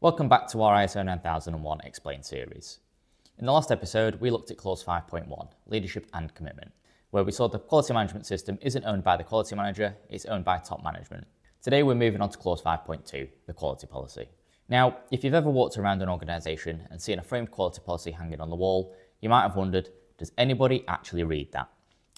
Welcome back to our ISO 9001 Explained series. In the last episode, we looked at clause 5.1, leadership and commitment, where we saw the quality management system isn't owned by the quality manager, it's owned by top management. Today we're moving on to clause 5.2, the quality policy. Now, if you've ever walked around an organisation and seen a framed quality policy hanging on the wall, you might have wondered, does anybody actually read that?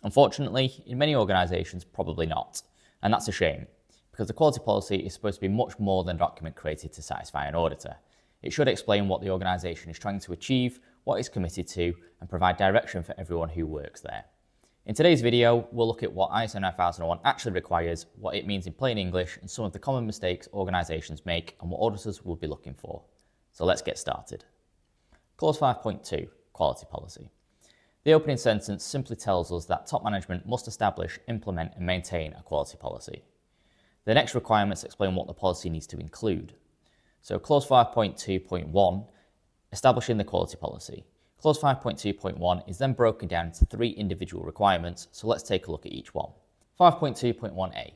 Unfortunately, in many organisations, probably not, and that's a shame. Because the quality policy is supposed to be much more than a document created to satisfy an auditor. It should explain what the organisation is trying to achieve, what it's committed to, and provide direction for everyone who works there. In today's video, we'll look at what ISO 9001 actually requires, what it means in plain English, and some of the common mistakes organisations make and what auditors will be looking for. So let's get started. Clause 5.2, quality policy. The opening sentence simply tells us that top management must establish, implement, and maintain a quality policy. The next requirements explain what the policy needs to include. So clause 5.2.1, establishing the quality policy. Clause 5.2.1 is then broken down into three individual requirements, so let's take a look at each one. 5.2.1a,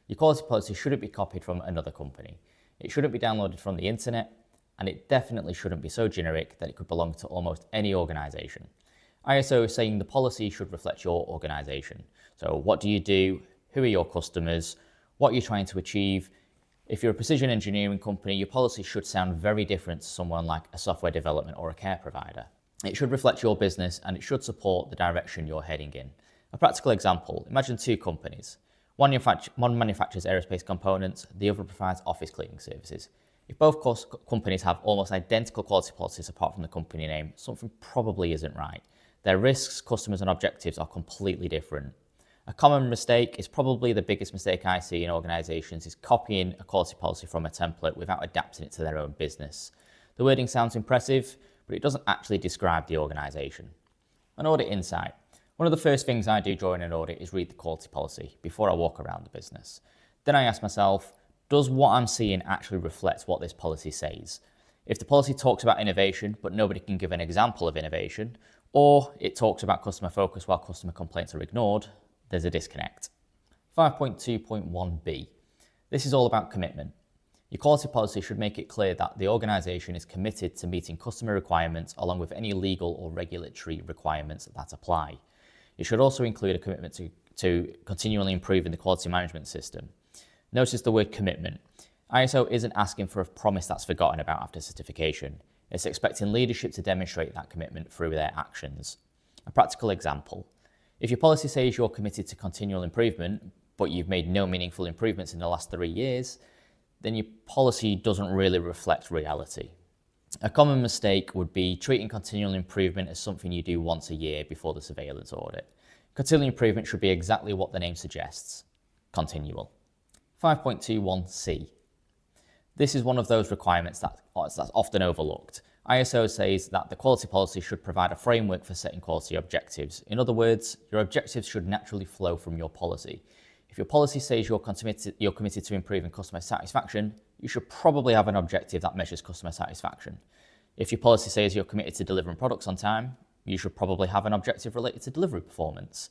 your quality policy shouldn't be copied from another company. It shouldn't be downloaded from the internet, and it definitely shouldn't be so generic that it could belong to almost any organisation. ISO is saying the policy should reflect your organisation. So what do you do? Who are your customers? What you're trying to achieve. If you're a precision engineering company, your policy should sound very different to someone like a software development or a care provider. It should reflect your business and it should support the direction you're heading in. A practical example, imagine two companies. One manufactures aerospace components, the other provides office cleaning services. If both companies have almost identical quality policies apart from the company name, something probably isn't right. Their risks, customers and objectives are completely different. A common mistake is probably the biggest mistake I see in organisations is copying a quality policy from a template without adapting it to their own business. The wording sounds impressive, but it doesn't actually describe the organisation. An audit insight. One of the first things I do during an audit is read the quality policy before I walk around the business. Then I ask myself, does what I'm seeing actually reflect what this policy says? If the policy talks about innovation, but nobody can give an example of innovation, or it talks about customer focus while customer complaints are ignored, there's a disconnect. 5.2.1b. This is all about commitment. Your quality policy should make it clear that the organisation is committed to meeting customer requirements along with any legal or regulatory requirements that apply. It should also include a commitment to continually improving the quality management system. Notice the word commitment. ISO isn't asking for a promise that's forgotten about after certification. It's expecting leadership to demonstrate that commitment through their actions. A practical example. If your policy says you're committed to continual improvement, but you've made no meaningful improvements in the last 3 years, then your policy doesn't really reflect reality. A common mistake would be treating continual improvement as something you do once a year before the surveillance audit. Continual improvement should be exactly what the name suggests, continual. 5.21c. This is one of those requirements that's often overlooked. ISO says that the quality policy should provide a framework for setting quality objectives. In other words, your objectives should naturally flow from your policy. If your policy says you're committed to improving customer satisfaction, you should probably have an objective that measures customer satisfaction. If your policy says you're committed to delivering products on time, you should probably have an objective related to delivery performance.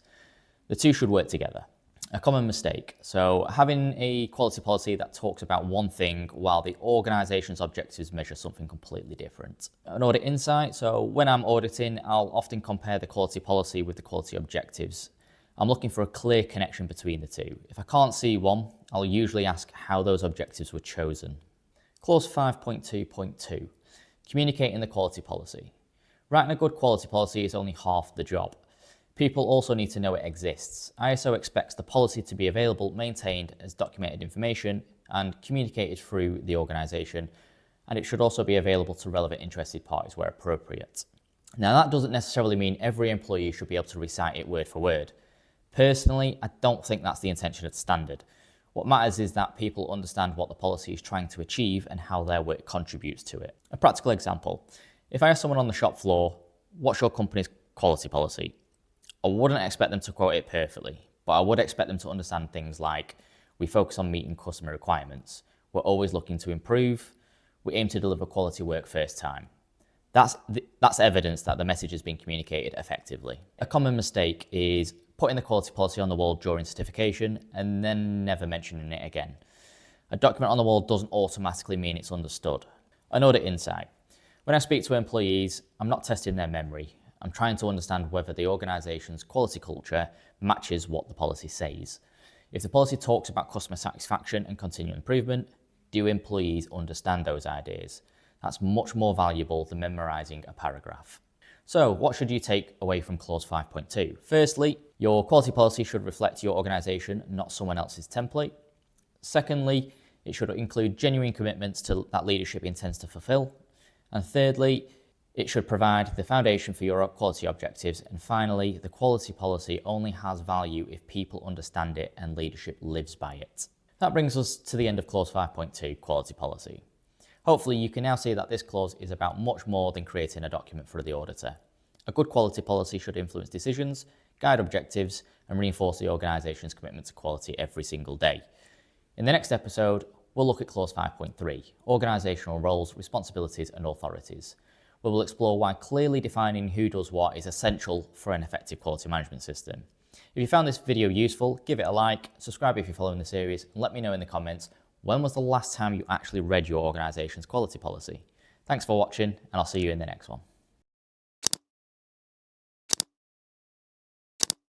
The two should work together. A common mistake. So having a quality policy that talks about one thing while the organisation's objectives measure something completely different. An audit insight. So when I'm auditing, I'll often compare the quality policy with the quality objectives. I'm looking for a clear connection between the two. If I can't see one, I'll usually ask how those objectives were chosen. Clause 5.2.2. Communicating the quality policy. Writing a good quality policy is only half the job. People also need to know it exists. ISO expects the policy to be available, maintained as documented information and communicated through the organisation, and it should also be available to relevant interested parties where appropriate. Now that doesn't necessarily mean every employee should be able to recite it word for word. Personally, I don't think that's the intention of the standard. What matters is that people understand what the policy is trying to achieve and how their work contributes to it. A practical example. If I ask someone on the shop floor, what's your company's quality policy? I wouldn't expect them to quote it perfectly, but I would expect them to understand things like, we focus on meeting customer requirements, we're always looking to improve, we aim to deliver quality work first time. That's evidence that the message has been communicated effectively. A common mistake is putting the quality policy on the wall during certification and then never mentioning it again. A document on the wall doesn't automatically mean it's understood. An audit insight. When I speak to employees, I'm not testing their memory. I'm trying to understand whether the organisation's quality culture matches what the policy says. If the policy talks about customer satisfaction and continual improvement, do employees understand those ideas? That's much more valuable than memorising a paragraph. So what should you take away from clause 5.2? Firstly, your quality policy should reflect your organisation, not someone else's template. Secondly, it should include genuine commitments that leadership intends to fulfil. And thirdly, it should provide the foundation for your quality objectives. And finally, the quality policy only has value if people understand it and leadership lives by it. That brings us to the end of clause 5.2, quality policy. Hopefully you can now see that this clause is about much more than creating a document for the auditor. A good quality policy should influence decisions, guide objectives, and reinforce the organisation's commitment to quality every single day. In the next episode, we'll look at clause 5.3, organisational roles, responsibilities and authorities, where we'll explore why clearly defining who does what is essential for an effective quality management system. If you found this video useful, give it a like, subscribe if you're following the series, and let me know in the comments, when was the last time you actually read your organisation's quality policy? Thanks for watching, and I'll see you in the next one.